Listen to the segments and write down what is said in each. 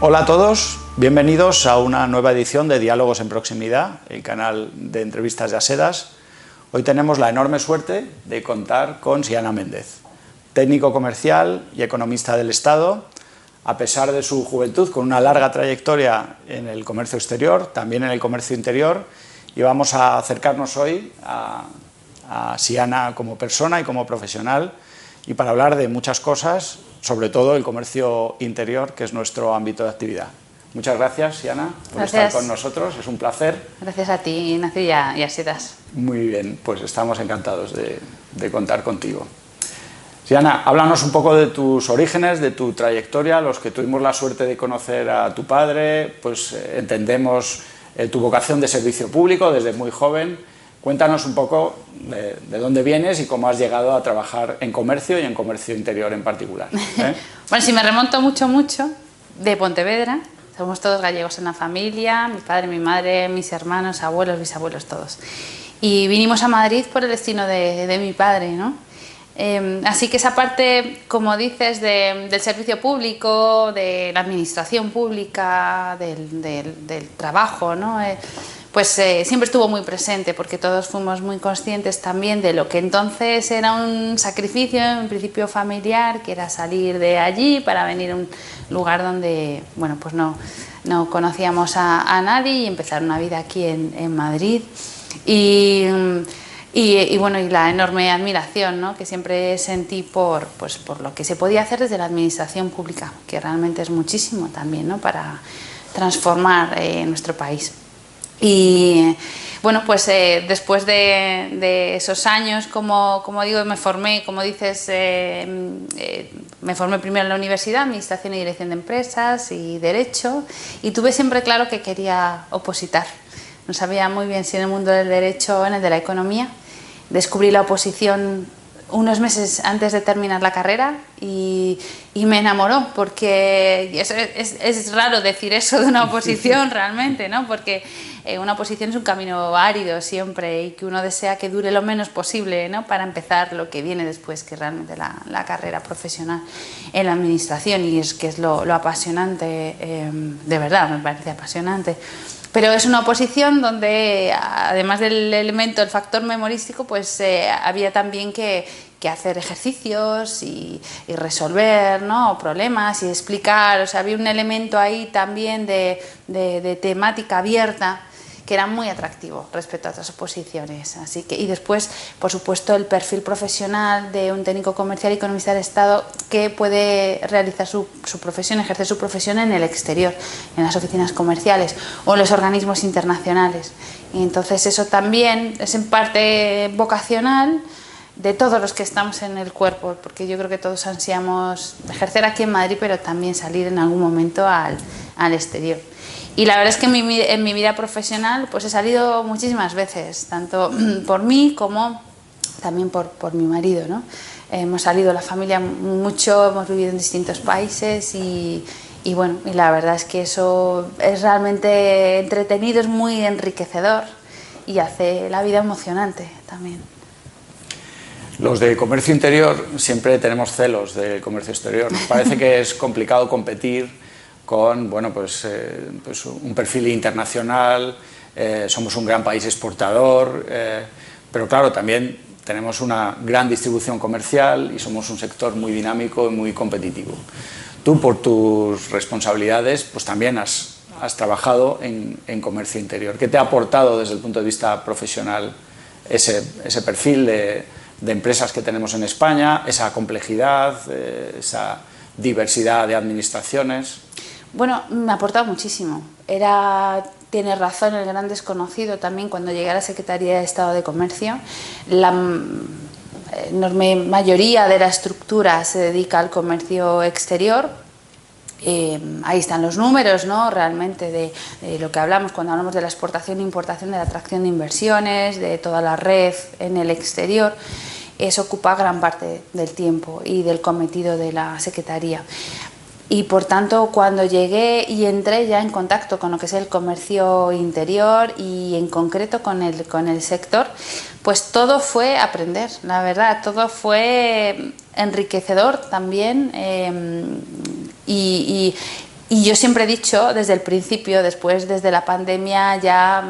Hola a todos, bienvenidos a una nueva edición de Diálogos en Proximidad, el canal de entrevistas de Asedas. Hoy tenemos la enorme suerte de contar con Siana Méndez, técnico comercial y economista del Estado, a pesar de su juventud, con una larga trayectoria en el comercio exterior, también en el comercio interior, y vamos a acercarnos hoy a Siana como persona y como profesional, y para hablar de muchas cosas, sobre todo el comercio interior, que es nuestro ámbito de actividad. Muchas gracias, Siana, por estar con nosotros, es un placer. Gracias a ti, Ignacio, y a Asedas. Muy bien, pues estamos encantados de contar contigo. Siana, háblanos un poco de tus orígenes, de tu trayectoria. Los que tuvimos la suerte de conocer a tu padre, pues entendemos tu vocación de servicio público desde muy joven. Cuéntanos un poco de dónde vienes y cómo has llegado a trabajar en comercio y en comercio interior en particular. Bueno, si me remonto mucho, de Pontevedra. Somos todos gallegos en la familia, mi padre, mi madre, mis hermanos, abuelos, bisabuelos, todos. Y vinimos a Madrid por el destino de mi padre, ¿no? Así que esa parte, como dices, del servicio público, de la administración pública, del trabajo, ¿no? Pues siempre estuvo muy presente, porque todos fuimos muy conscientes también de lo que entonces era un sacrificio, en principio familiar, que era salir de allí para venir a un lugar donde, bueno, pues no conocíamos a nadie y empezar una vida aquí en Madrid. Y bueno, y la enorme admiración, ¿no?, que siempre sentí por lo que se podía hacer desde la administración pública, que realmente es muchísimo también, ¿no?, para transformar nuestro país. Y bueno, pues después de esos años, como digo, me formé, como dices, me formé primero en la universidad, Administración y Dirección de Empresas y Derecho, y tuve siempre claro que quería opositar. No sabía muy bien si en el mundo del derecho o en el de la economía. Descubrí la oposición unos meses antes de terminar la carrera y me enamoró, porque es raro decir eso de una oposición realmente, ¿no? Porque una oposición es un camino árido siempre y que uno desea que dure lo menos posible, ¿no?, para empezar lo que viene después, que es realmente la carrera profesional en la administración, y es que es lo apasionante, de verdad me parece apasionante. Pero es una oposición donde, además del elemento, el factor memorístico, pues había también que hacer ejercicios y resolver, ¿no?, problemas y explicar. O sea, había un elemento ahí también de temática abierta que era muy atractivo respecto a otras oposiciones. Así que, y después, por supuesto, el perfil profesional de un técnico comercial y economista del Estado que puede realizar su profesión, ejercer su profesión en el exterior, en las oficinas comerciales o en los organismos internacionales. Y entonces eso también es en parte vocacional de todos los que estamos en el cuerpo, porque yo creo que todos ansiamos ejercer aquí en Madrid, pero también salir en algún momento al exterior. Y la verdad es que en mi vida profesional pues he salido muchísimas veces, tanto por mí como también por mi marido, ¿no? Hemos salido la familia mucho, hemos vivido en distintos países y bueno, y la verdad es que eso es realmente entretenido, es muy enriquecedor y hace la vida emocionante también. Los de comercio interior siempre tenemos celos del comercio exterior. Nos parece que es complicado competir con, bueno, pues un perfil internacional, somos un gran país exportador, pero claro, también tenemos una gran distribución comercial y somos un sector muy dinámico y muy competitivo. Tú, por tus responsabilidades, pues también has trabajado en comercio interior. ¿Qué te ha aportado desde el punto de vista profesional ese perfil de empresas que tenemos en España, esa complejidad, esa diversidad de administraciones? Bueno, me ha aportado muchísimo. Tiene razón el gran desconocido también cuando llegué a la Secretaría de Estado de Comercio. La enorme mayoría de la estructura se dedica al comercio exterior. Ahí están los números, ¿no?, realmente de lo que hablamos cuando hablamos de la exportación e importación, de la atracción de inversiones, de toda la red en el exterior. Eso ocupa gran parte del tiempo y del cometido de la Secretaría. Y por tanto, cuando llegué y entré ya en contacto con lo que es el comercio interior y en concreto con el sector, pues todo fue aprender, la verdad, todo fue enriquecedor también y Y yo siempre he dicho desde el principio, después desde la pandemia ya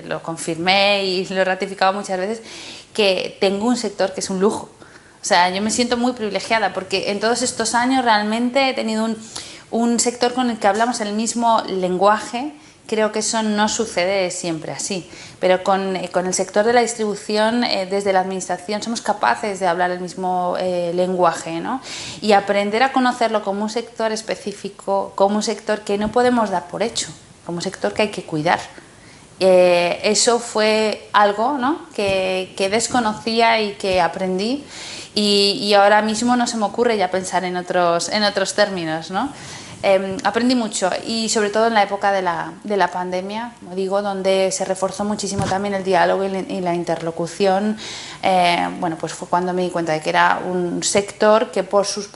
lo confirmé y lo he ratificado muchas veces, que tengo un sector que es un lujo. O sea, yo me siento muy privilegiada porque en todos estos años realmente he tenido un sector con el que hablamos el mismo lenguaje. Creo que eso no sucede siempre así, pero con el sector de la distribución, desde la administración, somos capaces de hablar el mismo lenguaje, ¿no? Y aprender a conocerlo como un sector específico, como un sector que no podemos dar por hecho, como un sector que hay que cuidar. Eso fue algo, ¿no?, que desconocía y que aprendí, y ahora mismo no se me ocurre ya pensar en otros términos, ¿no? Aprendí mucho, y sobre todo en la época de la pandemia, como digo, donde se reforzó muchísimo también el diálogo y la interlocución. Bueno, pues fue cuando me di cuenta de que era un sector que por su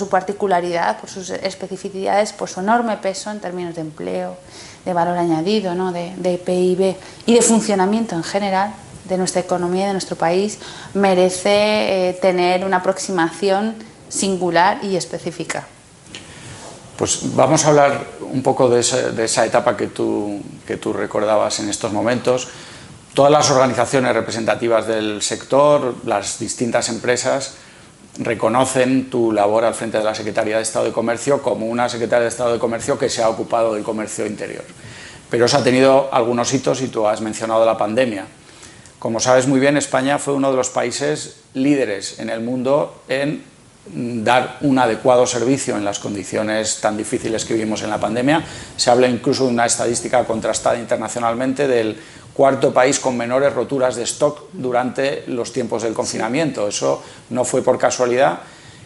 particularidad, por sus especificidades, por su enorme peso en términos de empleo, de valor añadido, ¿no?, de PIB y de funcionamiento en general de nuestra economía y de nuestro país, merece tener una aproximación singular y específica. Pues vamos a hablar un poco de esa etapa que tú recordabas en estos momentos. Todas las organizaciones representativas del sector, las distintas empresas, reconocen tu labor al frente de la Secretaría de Estado de Comercio como una Secretaria de Estado de Comercio que se ha ocupado del comercio interior. Pero eso ha tenido algunos hitos y tú has mencionado la pandemia. Como sabes muy bien, España fue uno de los países líderes en el mundo en dar un adecuado servicio en las condiciones tan difíciles que vivimos en la pandemia. Se habla incluso de una estadística contrastada internacionalmente del cuarto país con menores roturas de stock durante los tiempos del confinamiento. Eso no fue por casualidad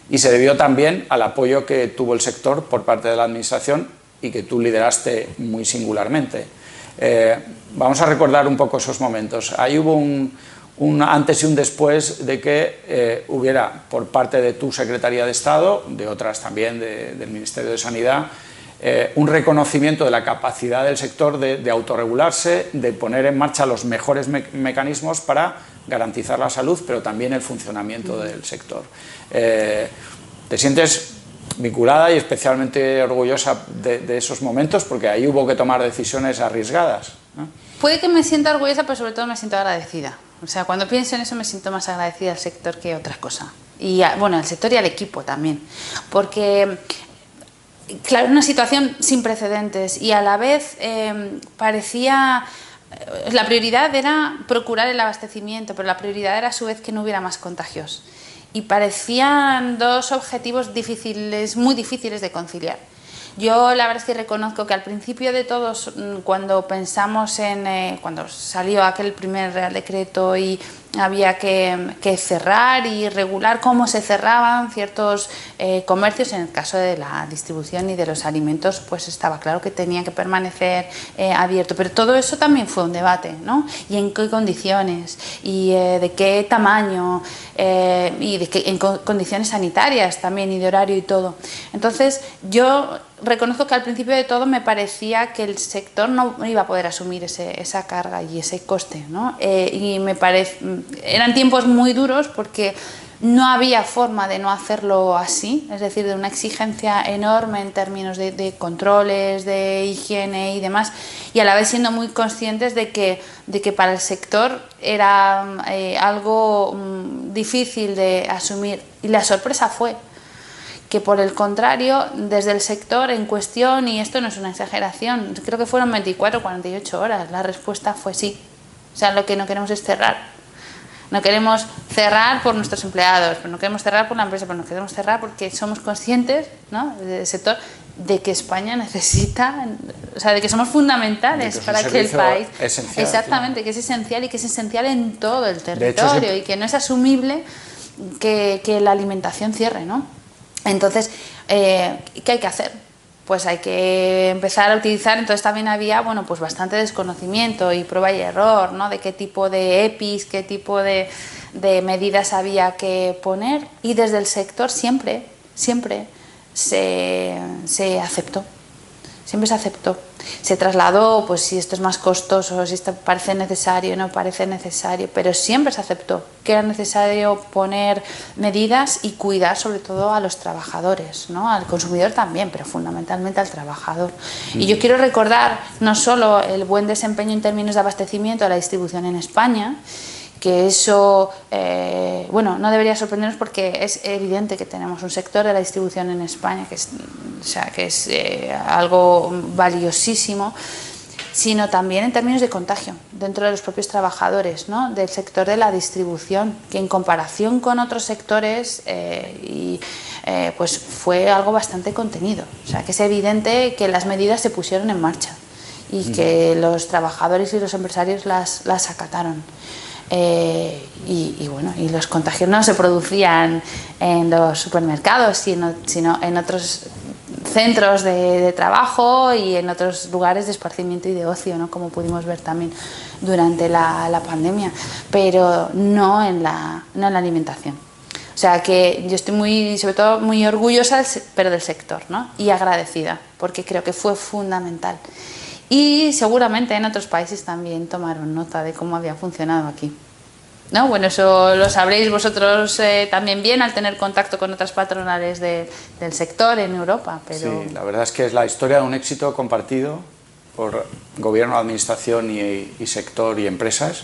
y se debió también al apoyo que tuvo el sector por parte de la Administración y que tú lideraste muy singularmente. Vamos a recordar un poco esos momentos. Ahí hubo un antes y un después de que hubiera por parte de tu Secretaría de Estado, de otras también del Ministerio de Sanidad, un reconocimiento de la capacidad del sector de autorregularse, de poner en marcha los mejores mecanismos para garantizar la salud, pero también el funcionamiento del sector. ¿Te sientes vinculada y especialmente orgullosa de esos momentos? Porque ahí hubo que tomar decisiones arriesgadas, ¿no? Puede que me sienta orgullosa, pero sobre todo me siento agradecida. O sea, cuando pienso en eso me siento más agradecida al sector que otra cosa. Y bueno, al sector y al equipo también. Porque, claro, una situación sin precedentes y a la vez parecía... La prioridad era procurar el abastecimiento, pero la prioridad era a su vez que no hubiera más contagios. Y parecían dos objetivos difíciles, muy difíciles de conciliar. Yo la verdad es que reconozco que al principio de todos, cuando pensamos en cuando salió aquel primer Real Decreto y había que cerrar y regular cómo se cerraban ciertos comercios, en el caso de la distribución y de los alimentos, pues estaba claro que tenían que permanecer abiertos. Pero todo eso también fue un debate, ¿no? Y en qué condiciones, y de qué tamaño, y en condiciones sanitarias también, y de horario y todo. Entonces, yo reconozco que al principio de todo me parecía que el sector no iba a poder asumir esa carga y ese coste, ¿no? Y eran tiempos muy duros porque no había forma de no hacerlo así, es decir, de una exigencia enorme en términos de controles, de higiene y demás, y a la vez siendo muy conscientes de que para el sector era algo difícil de asumir. Y la sorpresa fue que, por el contrario, desde el sector en cuestión, y esto no es una exageración, creo que fueron 24 o 48 horas, la respuesta fue sí. O sea, lo que no queremos es cerrar. No queremos cerrar por nuestros empleados, pero no queremos cerrar por la empresa, pero no queremos cerrar porque somos conscientes, ¿no?, del sector, de que España necesita, o sea, de que somos fundamentales para que el país... Esencial, exactamente, claro. Que es esencial y que es esencial en todo el territorio, y que no es asumible que la alimentación cierre, ¿no? Entonces, ¿qué hay que hacer? Pues hay que empezar a utilizar. Entonces también había, bueno, pues bastante desconocimiento y prueba y error, ¿no?, de qué tipo de EPIs, qué tipo de medidas había que poner, y desde el sector siempre se aceptó. siempre se aceptó. Se trasladó, pues si esto es más costoso, si esto parece necesario, no parece necesario, pero siempre se aceptó que era necesario poner medidas y cuidar sobre todo a los trabajadores, ¿no? Al consumidor también, pero fundamentalmente al trabajador. Y yo quiero recordar no solo el buen desempeño en términos de abastecimiento de la distribución en España, que eso, bueno, no debería sorprendernos porque es evidente que tenemos un sector de la distribución en España que es algo valiosísimo, sino también en términos de contagio dentro de los propios trabajadores, ¿no? Del sector de la distribución, que en comparación con otros sectores pues fue algo bastante contenido. O sea, que es evidente que las medidas se pusieron en marcha y que los trabajadores y los empresarios las acataron. Bueno, y los contagios no se producían en los supermercados, sino en otros centros de trabajo y en otros lugares de esparcimiento y de ocio, ¿no? Como pudimos ver también durante la pandemia, pero no en la alimentación. O sea que yo estoy sobre todo muy orgullosa del sector, ¿no? Y agradecida, porque creo que fue fundamental. Y seguramente en otros países también tomaron nota de cómo había funcionado aquí, ¿no? Bueno, eso lo sabréis vosotros también bien al tener contacto con otras patronales del sector en Europa. Pero... Sí, la verdad es que es la historia de un éxito compartido por gobierno, administración y sector y empresas,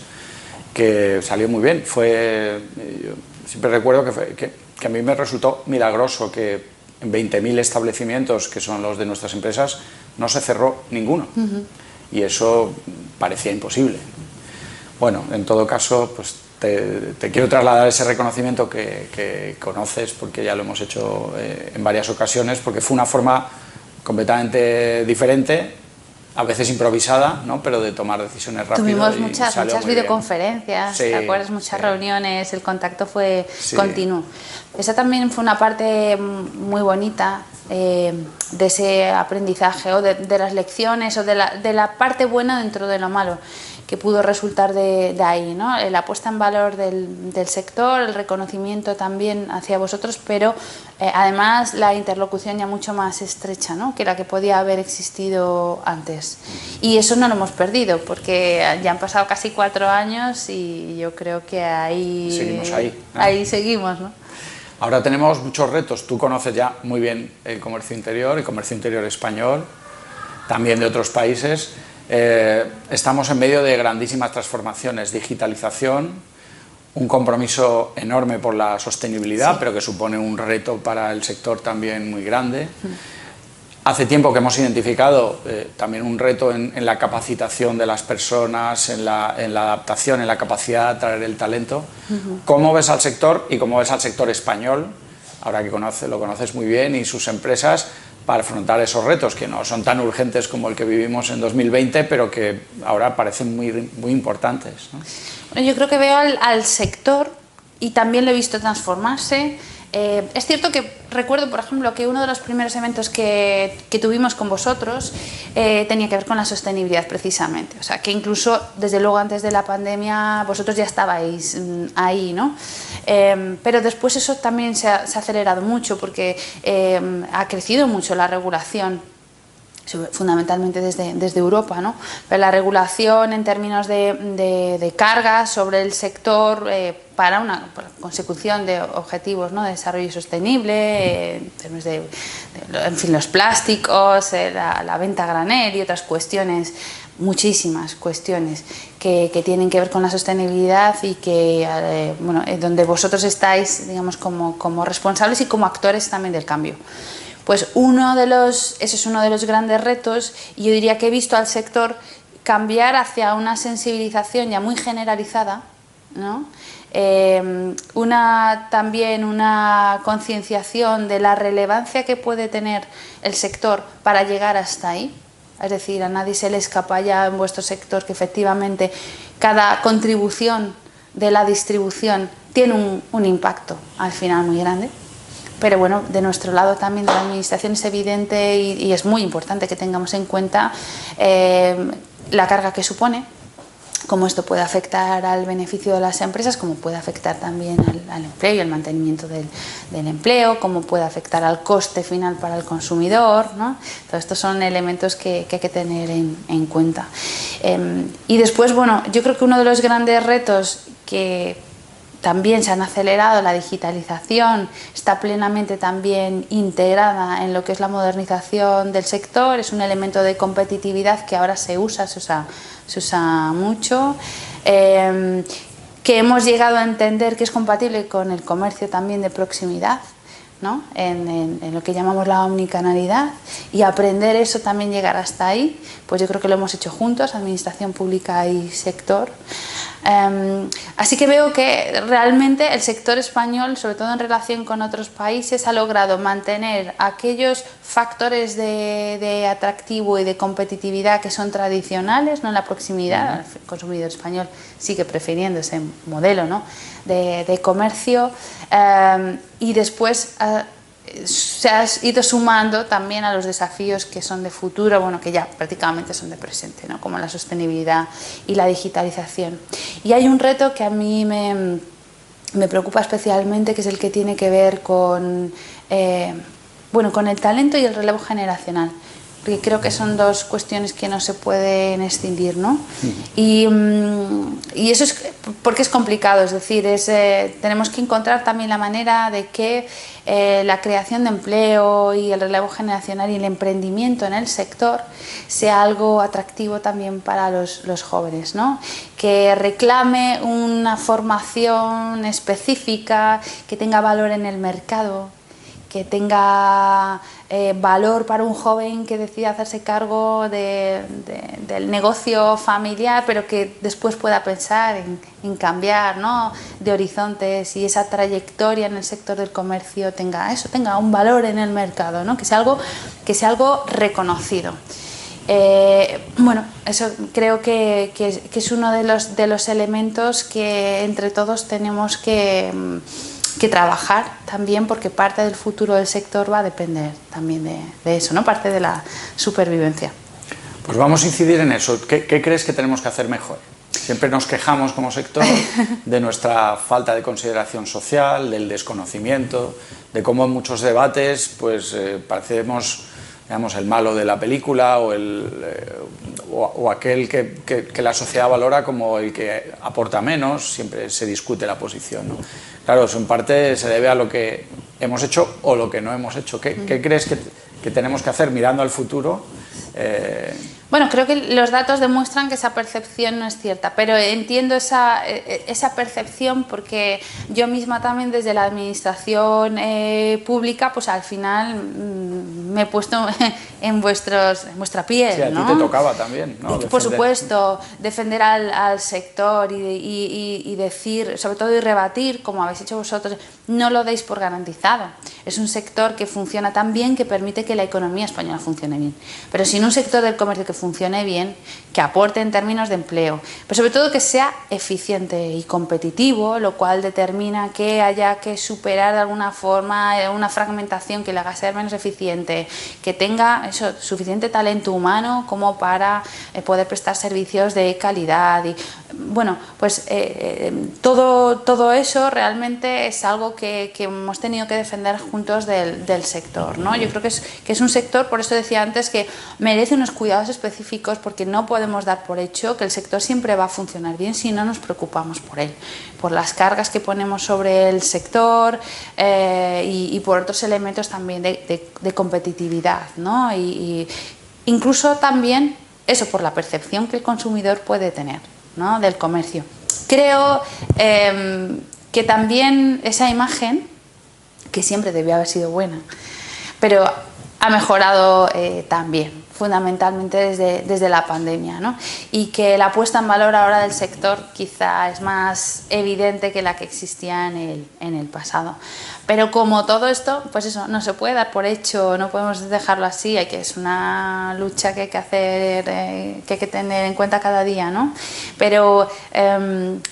que salió muy bien. Yo siempre recuerdo que a mí me resultó milagroso que en 20.000 establecimientos, que son los de nuestras empresas, no se cerró ninguno. Y eso parecía imposible. Bueno, en todo caso, pues te quiero trasladar ese reconocimiento que conoces, porque ya lo hemos hecho en varias ocasiones, porque fue una forma completamente diferente, a veces improvisada, ¿no? Pero de tomar decisiones rápido. Tuvimos muchas videoconferencias, sí, ¿te acuerdas? Muchas reuniones, el contacto fue continuo. Esa también fue una parte muy bonita de ese aprendizaje, o de las lecciones, o de la parte buena dentro de lo malo que pudo resultar de ahí, ¿no? La puesta en valor del sector, el reconocimiento también hacia vosotros, pero además la interlocución ya mucho más estrecha, ¿no? Que la que podía haber existido antes. Y eso no lo hemos perdido, porque ya han pasado casi 4 años y yo creo que seguimos ahí, ¿no? Ahí seguimos, ¿no? Ahora tenemos muchos retos. Tú conoces ya muy bien el comercio interior español, también de otros países. Estamos en medio de grandísimas transformaciones, digitalización, un compromiso enorme por la sostenibilidad, pero que supone un reto para el sector también muy grande. Hace tiempo que hemos identificado también un reto en la capacitación de las personas, en la adaptación, en la capacidad de atraer el talento. ¿Cómo ves al sector y cómo ves al sector español, ahora que lo conoces muy bien, y sus empresas, para afrontar esos retos que no son tan urgentes como el que vivimos en 2020, pero que ahora parecen muy importantes, ¿no? Bueno, yo creo que veo al sector, y también lo he visto transformarse. Es cierto que recuerdo, por ejemplo, que uno de los primeros eventos que tuvimos con vosotros tenía que ver con la sostenibilidad precisamente. O sea, que incluso desde luego antes de la pandemia vosotros ya estabais ahí, ¿no? Pero después eso también se ha acelerado mucho, porque ha crecido mucho la regulación, fundamentalmente desde Europa, ¿no? Pero la regulación en términos de cargas sobre el sector para una consecución de objetivos, ¿no? De desarrollo sostenible, en términos en fin, los plásticos, la venta a granel y otras cuestiones, muchísimas cuestiones que tienen que ver con la sostenibilidad y que, bueno, donde vosotros estáis, digamos, como responsables y como actores también del cambio. Pues ese es uno de los grandes retos, y yo diría que he visto al sector cambiar hacia una sensibilización ya muy generalizada, ¿no? También una concienciación de la relevancia que puede tener el sector para llegar hasta ahí. Es decir, a nadie se le escapa ya en vuestro sector que efectivamente cada contribución de la distribución tiene un impacto al final muy grande. Pero bueno, de nuestro lado también de la administración es evidente y es muy importante que tengamos en cuenta la carga que supone cómo esto puede afectar al beneficio de las empresas, cómo puede afectar también al empleo y al mantenimiento del empleo, cómo puede afectar al coste final para el consumidor, ¿no? Todos estos son elementos que hay que tener en cuenta. Y después, bueno, yo creo que uno de los grandes retos que también se han acelerado, la digitalización está plenamente también integrada en lo que es la modernización del sector, es un elemento de competitividad que ahora se usa mucho, que hemos llegado a entender que es compatible con el comercio también de proximidad, ¿no? En lo que llamamos la omnicanalidad, y aprender eso, también llegar hasta ahí, pues yo creo que lo hemos hecho juntos, administración pública y sector. Así que veo que realmente el sector español, sobre todo en relación con otros países, ha logrado mantener aquellos factores de atractivo y de competitividad que son tradicionales, ¿no? En la proximidad, el consumidor español sigue prefiriendo ese modelo, ¿no? de comercio, y después se ha ido sumando también a los desafíos que son de futuro, bueno, que ya prácticamente son de presente, ¿no? Como la sostenibilidad y la digitalización. Y hay un reto que a mí me preocupa especialmente, que es el que tiene que ver con, con el talento y el relevo generacional, porque creo que son dos cuestiones que no se pueden escindir, ¿no? Y eso es porque es complicado, es decir, tenemos que encontrar también la manera de que la creación de empleo y el relevo generacional y el emprendimiento en el sector sea algo atractivo también para los jóvenes, ¿no? Que reclame una formación específica, que tenga valor en el mercado, que tenga valor para un joven que decida hacerse cargo del negocio familiar, pero que después pueda pensar en cambiar, ¿no? De horizontes, y esa trayectoria en el sector del comercio tenga un valor en el mercado, ¿no? Que sea algo reconocido. Eso creo que es uno de los elementos que entre todos tenemos que trabajar también, porque parte del futuro del sector va a depender también de eso, ¿no? Parte de la supervivencia. Pues vamos a incidir en eso. ¿Qué crees que tenemos que hacer mejor? Siempre nos quejamos como sector de nuestra falta de consideración social, del desconocimiento, de cómo en muchos debates pues parecemos, digamos, el malo de la película o aquel que la sociedad valora como el que aporta menos. Siempre se discute la posición, ¿no? Claro, eso en parte se debe a lo que hemos hecho o lo que no hemos hecho. ¿Qué crees que tenemos que hacer mirando al futuro? Bueno, creo que los datos demuestran que esa percepción no es cierta, pero entiendo esa percepción, porque yo misma también desde la administración pública, pues al final me he puesto en vuestra piel, sí, a ¿no? ti te tocaba también, ¿no? Por supuesto, defender al sector y decir, sobre todo, y rebatir, como habéis hecho vosotros, no lo deis por garantizado. Es un sector que funciona tan bien que permite que la economía española funcione bien. Pero sin un sector del comercio que funcione bien, que aporte en términos de empleo, pero sobre todo que sea eficiente y competitivo, lo cual determina que haya que superar de alguna forma una fragmentación que le haga ser menos eficiente, que tenga suficiente talento humano como para poder prestar servicios de calidad. Y bueno, pues todo eso realmente es algo que hemos tenido que defender juntos del sector, ¿no? Yo creo que es un sector, por eso decía antes, que merece unos cuidados específicos, porque no podemos dar por hecho que el sector siempre va a funcionar bien si no nos preocupamos por él, por las cargas que ponemos sobre el sector y por otros elementos también de competitividad, ¿no? Y incluso también eso, por la percepción que el consumidor puede tener, ¿no? Del comercio. Creo que también esa imagen, que siempre debió haber sido buena, pero ha mejorado también, fundamentalmente desde la pandemia, ¿no? Y que la puesta en valor ahora del sector quizá es más evidente que la que existía en el pasado. Pero como todo esto, pues eso, no se puede dar por hecho, no podemos dejarlo así, es una lucha que hay que hacer, que hay que tener en cuenta cada día, ¿no? Pero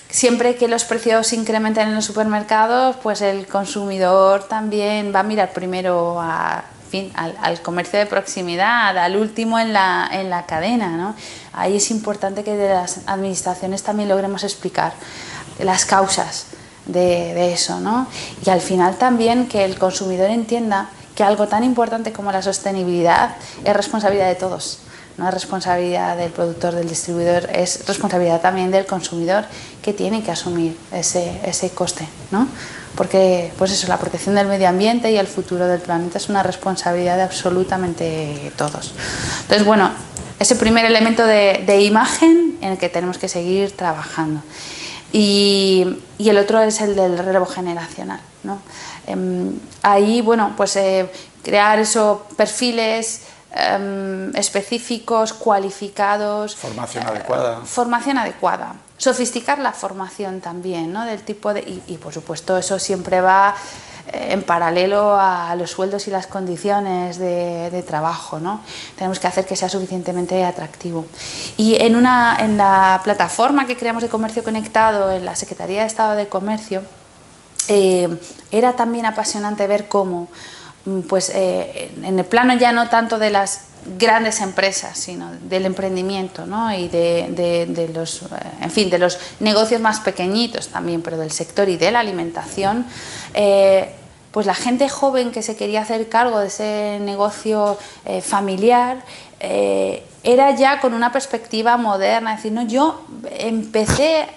siempre que los precios incrementen en los supermercados, pues el consumidor también va a mirar primero a fin, al comercio de proximidad, al último en la cadena, ¿no? Ahí es importante que de las administraciones también logremos explicar las causas de eso, ¿no? Y al final también que el consumidor entienda que algo tan importante como la sostenibilidad es responsabilidad de todos. No es responsabilidad del productor, del distribuidor, es responsabilidad también del consumidor, que tiene que asumir ese coste, ¿no? Porque, pues eso, la protección del medio ambiente y el futuro del planeta es una responsabilidad de absolutamente todos. Entonces, bueno, ese primer elemento de imagen en el que tenemos que seguir trabajando. Y el otro es el del relevo generacional, ¿no? Ahí, bueno, pues crear esos perfiles específicos, cualificados. Formación adecuada. Formación adecuada. Sofisticar la formación también, ¿no? Del tipo de, y por supuesto eso siempre va en paralelo a los sueldos y las condiciones de trabajo, ¿no? Tenemos que hacer que sea suficientemente atractivo. Y en la plataforma que creamos de Comercio Conectado, en la Secretaría de Estado de Comercio, era también apasionante ver cómo, pues, en el plano ya no tanto de las grandes empresas, sino del emprendimiento, ¿no? Y de los, en fin, de los negocios más pequeñitos también, pero del sector y de la alimentación, pues la gente joven que se quería hacer cargo de ese negocio familiar era ya con una perspectiva moderna, es decir, no, yo empecé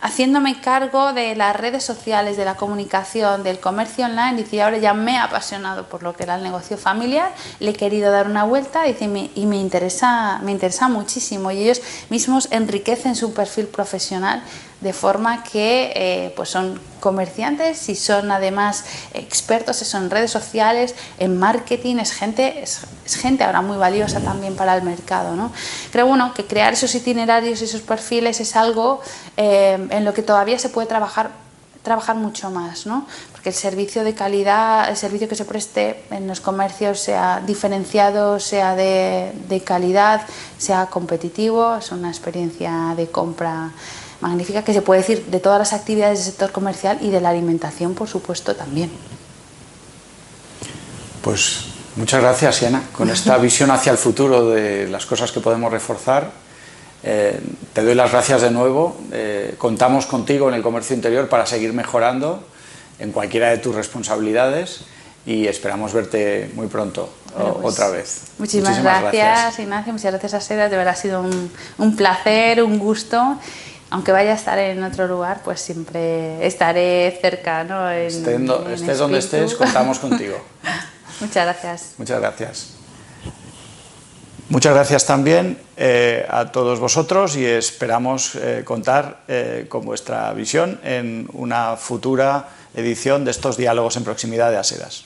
haciéndome cargo de las redes sociales, de la comunicación, del comercio online, dice, y ahora ya me he apasionado por lo que era el negocio familiar, le he querido dar una vuelta, dice, y me interesa muchísimo, y ellos mismos enriquecen su perfil profesional de forma que pues son comerciantes y son además expertos son en redes sociales, en marketing, es gente ahora muy valiosa también para el mercado, ¿no? Creo, bueno, que crear esos itinerarios y esos perfiles es algo en lo que todavía se puede trabajar mucho más, ¿no? Porque el servicio de calidad, el servicio que se preste en los comercios sea diferenciado, sea de calidad, sea competitivo, es una experiencia de compra magnífica que se puede decir de todas las actividades del sector comercial y de la alimentación, por supuesto, también. Pues muchas gracias, Siena, con esta visión hacia el futuro de las cosas que podemos reforzar. Te doy las gracias de nuevo. Contamos contigo en el comercio interior para seguir mejorando en cualquiera de tus responsabilidades y esperamos verte muy pronto, pues, otra vez. Muchísimas gracias, Ignacio, muchas gracias a Seda, de verdad ha sido un placer, un gusto. Aunque vaya a estar en otro lugar, pues siempre estaré cerca, ¿no? Estés donde estés, contamos contigo. Muchas gracias. Muchas gracias. Muchas gracias también a todos vosotros y esperamos contar con vuestra visión en una futura edición de estos diálogos en proximidad de Asedas.